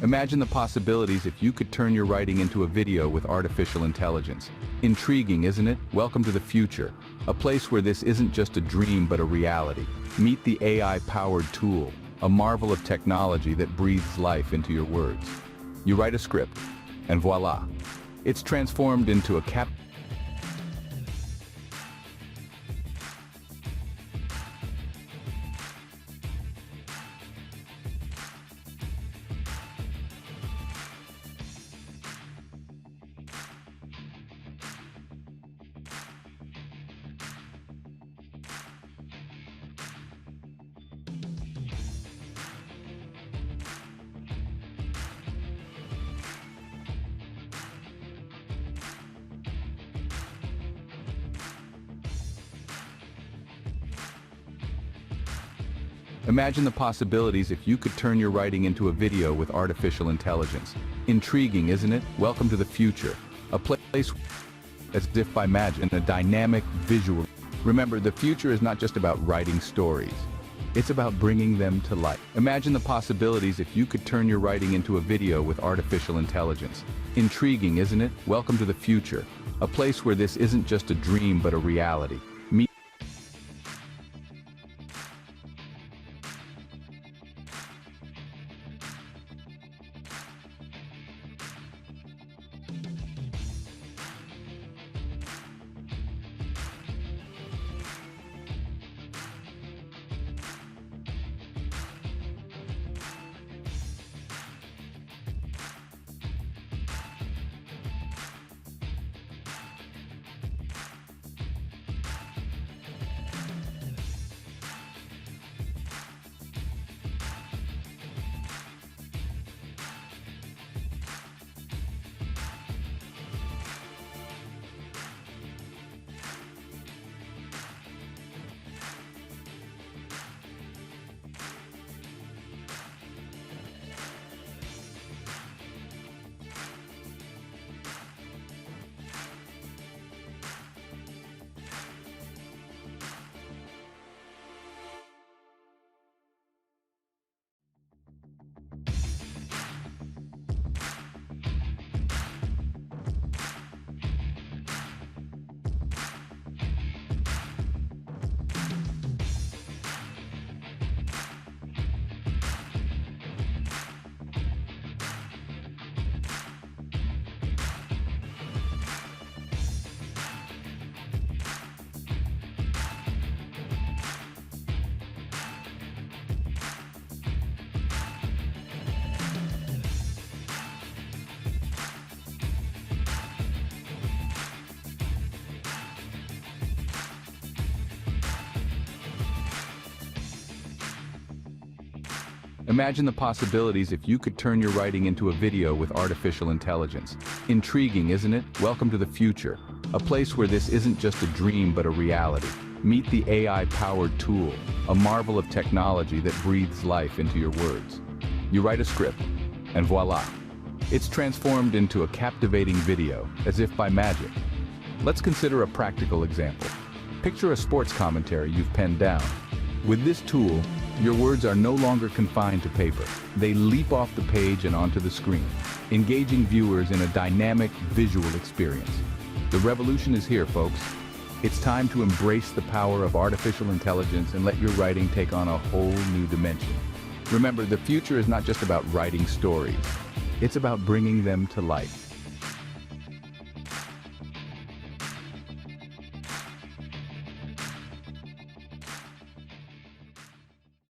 Imagine the possibilities if you could turn your writing into a video with artificial intelligence. Intriguing, isn't it? Welcome to the future, a place where this isn't just a dream but a reality. Meet the AI-powered tool, a marvel of technology that breathes life into your words. You write a script, and voila, it's transformed into a Imagine the possibilities if you could turn your writing into a video with artificial intelligence. Intriguing, isn't it? Welcome to the future, a place as if by magic and a dynamic visual. Remember, the future is not just about writing stories. It's about bringing them to life. Imagine the possibilities if you could turn your writing into a video with artificial intelligence. Intriguing, isn't it? Welcome to the future, a place where this isn't just a dream but a reality. Imagine the possibilities if you could turn your writing into a video with artificial intelligence. Intriguing, isn't it? Welcome to the future, a place where this isn't just a dream but a reality. Meet the AI-powered tool, a marvel of technology that breathes life into your words. You write a script, and voila, it's transformed into a captivating video, as if by magic. Let's consider a practical example. Picture a sports commentary you've penned down. With this tool, your words are no longer confined to paper. They leap off the page and onto the screen, engaging viewers in a dynamic visual experience. The revolution is here, folks. It's time to embrace the power of artificial intelligence and let your writing take on a whole new dimension. Remember, the future is not just about writing stories. It's about bringing them to life.